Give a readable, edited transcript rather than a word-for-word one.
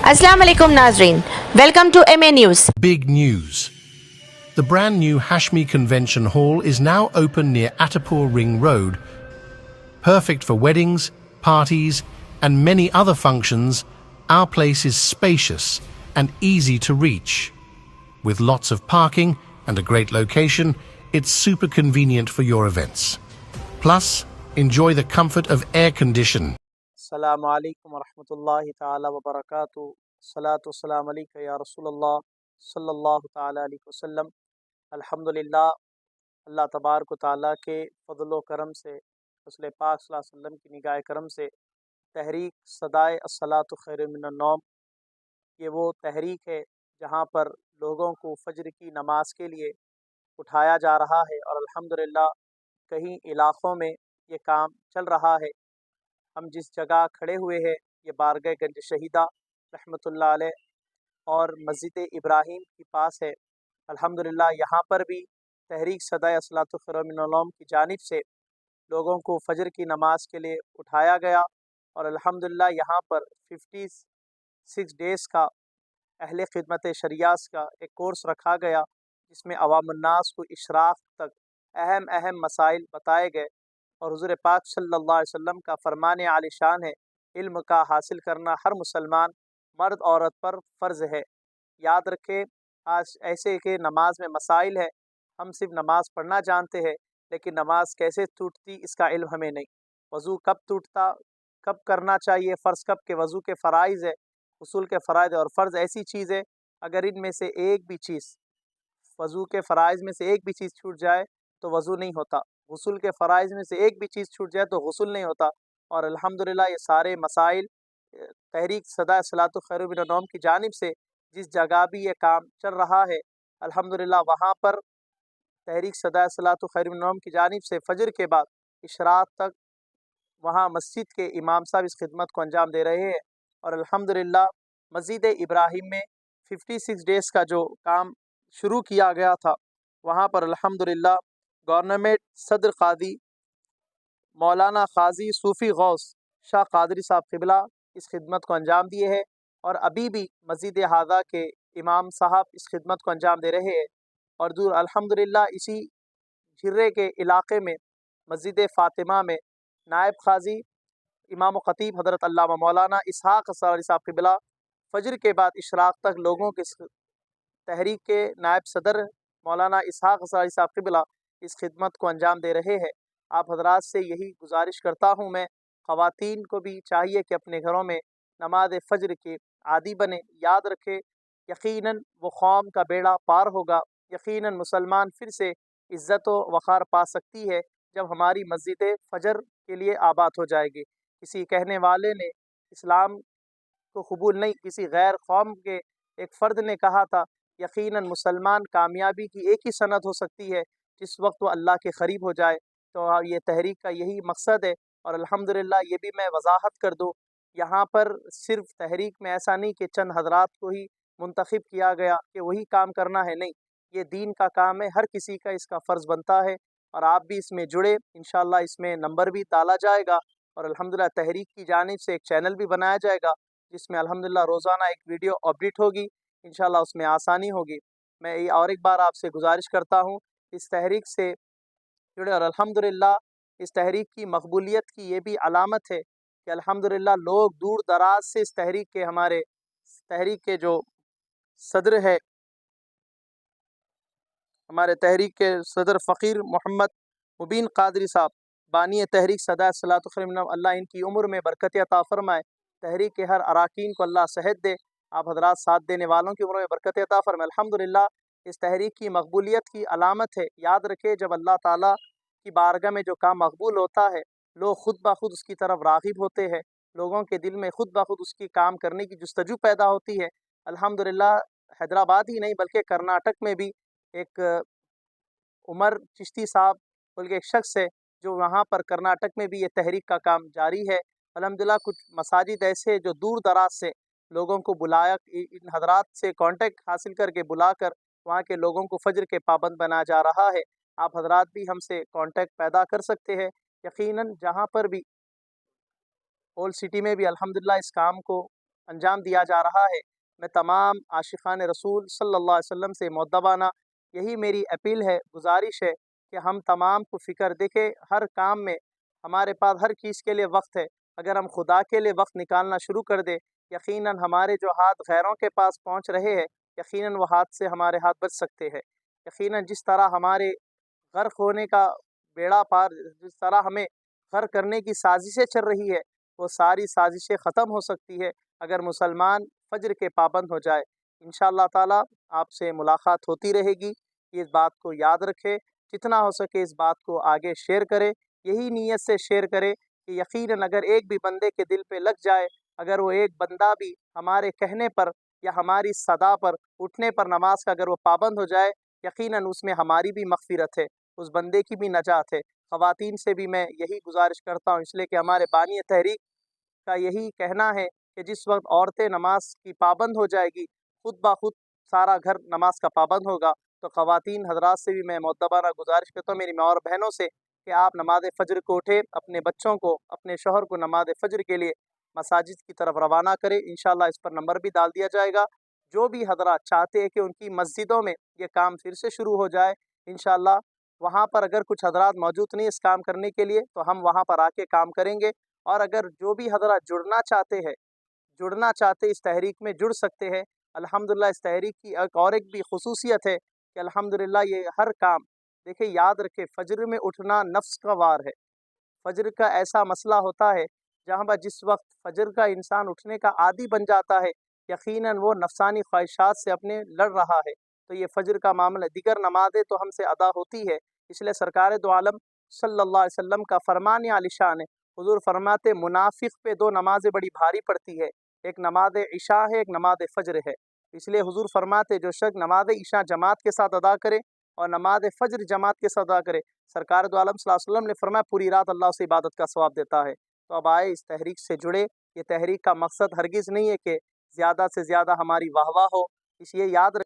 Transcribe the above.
Assalamu alaikum Nazreen. Welcome to MA News. Big news. The brand new Hashmi Convention Hall is now open near Attapur Ring Road. Perfect for weddings, parties, and many other functions, our place is spacious and easy to reach. With lots of parking and a great location, it's super convenient for your events. Plus, enjoy the comfort of air condition. السلام علیکم ورحمۃ اللہ تعالی وبرکاتہ. الصلاۃ والسلام علیک یا رسول اللہ صلی اللہ تعالی علیہ وسلم. الحمدللہ، اللہ تبارک و تعالیٰ کے فضل و کرم سے، رسول پاک صلی اللہ علیہ وسلم کی نگاہ کرم سے تحریک صدائے الصلاۃ خیر من النوم، یہ وہ تحریک ہے جہاں پر لوگوں کو فجر کی نماز کے لیے اٹھایا جا رہا ہے، اور الحمدللہ کئی علاقوں میں یہ کام چل رہا ہے. ہم جس جگہ کھڑے ہوئے ہیں یہ بارگاہ گنج شہیدہ رحمۃ اللہ علیہ اور مسجد ابراہیم کے پاس ہے. الحمدللہ یہاں پر بھی تحریک صدائے الصلاۃ خیر من النوم کی جانب سے لوگوں کو فجر کی نماز کے لیے اٹھایا گیا، اور الحمدللہ یہاں پر 56 ڈیز کا اہل خدمت شریعت کا ایک کورس رکھا گیا، جس میں عوام الناس کو اشراق تک اہم مسائل بتائے گئے. اور حضور پاک صلی اللہ علیہ وسلم کا فرمان عالی شان ہے، علم کا حاصل کرنا ہر مسلمان مرد عورت پر فرض ہے. یاد رکھے، آج ایسے کہ نماز میں مسائل ہے، ہم صرف نماز پڑھنا جانتے ہیں لیکن نماز کیسے ٹوٹتی اس کا علم ہمیں نہیں. وضو کب ٹوٹتا، کب کرنا چاہیے، فرض کب کے وضو کے فرائض ہے، اصول کے فرائض ہے، اور فرض ایسی چیز ہے اگر ان میں سے ایک بھی چیز، وضو کے فرائض میں سے ایک بھی چیز چھوٹ جائے تو وضو نہیں ہوتا، غسل کے فرائض میں سے ایک بھی چیز چھوٹ جائے تو غسل نہیں ہوتا. اور الحمدللہ یہ سارے مسائل تحریک صدائے الصلاۃ خیر من النوم کی جانب سے جس جگہ بھی یہ کام چل رہا ہے، الحمدللہ وہاں پر تحریک صدائے الصلاۃ خیر من النوم کی جانب سے فجر کے بعد اشراق تک وہاں مسجد کے امام صاحب اس خدمت کو انجام دے رہے ہیں. اور الحمدللہ مسجد ابراہیم میں 56 ڈیز کا جو کام شروع کیا گیا تھا، وہاں پر الحمدللہ گورنمنٹ صدر قاضی مولانا قاضی صوفی غوث شاہ قادری صاحب قبلہ اس خدمت کو انجام دیے ہیں، اور ابھی بھی مسجد ہذا کے امام صاحب اس خدمت کو انجام دے رہے ہیں. اور دور الحمدللہ اسی جھرے کے علاقے میں مسجد فاطمہ میں نائب قاضی امام و خطیب حضرت علامہ مولانا اسحاق انصاری صاحب قبلہ فجر کے بعد اشراق تک لوگوں کے تحریک کے نائب صدر مولانا اسحاق انصاری صاحب قبلہ اس خدمت کو انجام دے رہے ہیں. آپ حضرات سے یہی گزارش کرتا ہوں، میں خواتین کو بھی چاہیے کہ اپنے گھروں میں نماز فجر کے عادی بنے. یاد رکھے، یقیناً وہ قوم کا بیڑا پار ہوگا، یقیناً مسلمان پھر سے عزت و وقار پا سکتی ہے جب ہماری مسجد فجر کے لیے آباد ہو جائے گی. کسی کہنے والے نے اسلام کو قبول نہیں، کسی غیر قوم کے ایک فرد نے کہا تھا، یقیناً مسلمان کامیابی کی ایک ہی سند ہو سکتی ہے جس وقت وہ اللہ کے قریب ہو جائے. تو یہ تحریک کا یہی مقصد ہے. اور الحمدللہ یہ بھی میں وضاحت کر دوں، یہاں پر صرف تحریک میں ایسا نہیں کہ چند حضرات کو ہی منتخب کیا گیا کہ وہی کام کرنا ہے، نہیں، یہ دین کا کام ہے، ہر کسی کا اس کا فرض بنتا ہے. اور آپ بھی اس میں جڑے، انشاءاللہ اس میں نمبر بھی ڈالا جائے گا، اور الحمدللہ تحریک کی جانب سے ایک چینل بھی بنایا جائے گا جس میں الحمدللہ روزانہ ایک ویڈیو اپڈیٹ ہوگی، انشاءاللہ اس میں آسانی ہوگی. میں اور ایک بار آپ سے گزارش کرتا ہوں اس تحریک سے جڑے، اور الحمدللہ اس تحریک کی مقبولیت کی یہ بھی علامت ہے کہ الحمدللہ لوگ دور دراز سے اس تحریک کے، ہمارے تحریک کے جو صدر ہے، ہمارے تحریک کے صدر فقیر محمد مبین قادری صاحب، بانی تحریک صدائے الصلاۃ خیر من النوم، اللہ ان کی عمر میں برکت عطا فرمائے، تحریک کے ہر اراکین کو اللہ صحت دے، آپ حضرات ساتھ دینے والوں کی عمر میں برکت عطا فرمائے. الحمدللہ اس تحریک کی مقبولیت کی علامت ہے. یاد رکھے، جب اللہ تعالیٰ کی بارگاہ میں جو کام مقبول ہوتا ہے، لوگ خود بخود اس کی طرف راغب ہوتے ہیں، لوگوں کے دل میں خود بخود اس کی کام کرنے کی جستجو پیدا ہوتی ہے. الحمدللہ حیدرآباد ہی نہیں بلکہ کرناٹک میں بھی ایک عمر چشتی صاحب بلکہ ایک شخص ہے جو وہاں پر کرناٹک میں بھی یہ تحریک کا کام جاری ہے. الحمدللہ کچھ مساجد ایسے جو دور دراز سے لوگوں کو بلایا، ان حضرات سے کانٹیکٹ حاصل کر کے بلا کر وہاں کے لوگوں کو فجر کے پابند بنایا جا رہا ہے. آپ حضرات بھی ہم سے کانٹیکٹ پیدا کر سکتے ہیں. یقیناً جہاں پر بھی اولڈ سٹی میں بھی الحمدللہ اس کام کو انجام دیا جا رہا ہے، میں تمام عاشقان رسول صلی اللہ علیہ وسلم سے مؤدبانہ یہی میری اپیل ہے، گزارش ہے کہ ہم تمام کو فکر دیکھیں، ہر کام میں ہمارے پاس ہر چیز کے لیے وقت ہے، اگر ہم خدا کے لیے وقت نکالنا شروع کر دیں، یقیناً ہمارے جو ہاتھ غیروں کے پاس پہنچ رہے ہیں، یقیناً وہ ہاتھ سے ہمارے ہاتھ بچ سکتے ہیں۔ یقیناً جس طرح ہمارے غرق ہونے کا بیڑا پار، جس طرح ہمیں غرق کرنے کی سازشیں چل رہی ہے، وہ ساری سازشیں ختم ہو سکتی ہے اگر مسلمان فجر کے پابند ہو جائے۔ انشاءاللہ تعالی آپ سے ملاقات ہوتی رہے گی، اس بات کو یاد رکھے، جتنا ہو سکے اس بات کو آگے شیئر کرے، یہی نیت سے شیئر کرے کہ یقیناً اگر ایک بھی بندے کے دل پہ لگ جائے، اگر وہ ایک بندہ بھی ہمارے کہنے پر یا ہماری صدا پر اٹھنے پر نماز کا اگر وہ پابند ہو جائے، یقیناً اس میں ہماری بھی مغفرت ہے، اس بندے کی بھی نجات ہے۔ خواتین سے بھی میں یہی گزارش کرتا ہوں، اس لیے کہ ہمارے بانی تحریک کا یہی کہنا ہے کہ جس وقت عورتیں نماز کی پابند ہو جائے گی، خود بخود سارا گھر نماز کا پابند ہوگا۔ تو خواتین حضرات سے بھی میں مؤدبانہ گزارش کرتا ہوں، میری ماں اور بہنوں سے، کہ آپ نماز فجر کو اٹھے، اپنے بچوں کو، اپنے شوہر کو نماز فجر کے لیے مساجد کی طرف روانہ کرے۔ انشاءاللہ اس پر نمبر بھی ڈال دیا جائے گا، جو بھی حضرات چاہتے ہیں کہ ان کی مسجدوں میں یہ کام پھر سے شروع ہو جائے، انشاءاللہ وہاں پر اگر کچھ حضرات موجود نہیں اس کام کرنے کے لیے تو ہم وہاں پر آ کے کام کریں گے، اور اگر جو بھی حضرات جڑنا چاہتے اس تحریک میں جڑ سکتے ہیں۔ الحمدللہ اس تحریک کی ایک بھی خصوصیت ہے کہ الحمدللہ یہ ہر کام، دیکھیں یاد رکھے، فجر میں اٹھنا نفس کا وار ہے، فجر کا ایسا مسئلہ ہوتا ہے جہاں پر جس وقت فجر کا انسان اٹھنے کا عادی بن جاتا ہے، یقیناً وہ نفسانی خواہشات سے اپنے لڑ رہا ہے، تو یہ فجر کا معاملہ، دیگر نمازیں تو ہم سے ادا ہوتی ہے، اس لیے سرکار دو عالم صلی اللہ علیہ وسلم کا فرمان عالی شان ہے، حضور فرماتے منافق پہ دو نمازیں بڑی بھاری پڑتی ہے، ایک نماز عشاء ہے، ایک نماز فجر ہے، اس لیے حضور فرماتے جو شخص نماز عشاء جماعت کے ساتھ ادا کرے اور نماز فجر جماعت کے ساتھ ادا کرے، سرکار دو عالم صلی اللہ علیہ وسلم نے فرمایا پوری رات اللہ سے عبادت کا ثواب دیتا ہے۔ تو اب آئے اس تحریک سے جڑے، یہ تحریک کا مقصد ہرگز نہیں ہے کہ زیادہ سے زیادہ ہماری واہ واہ ہو، اس لیے یاد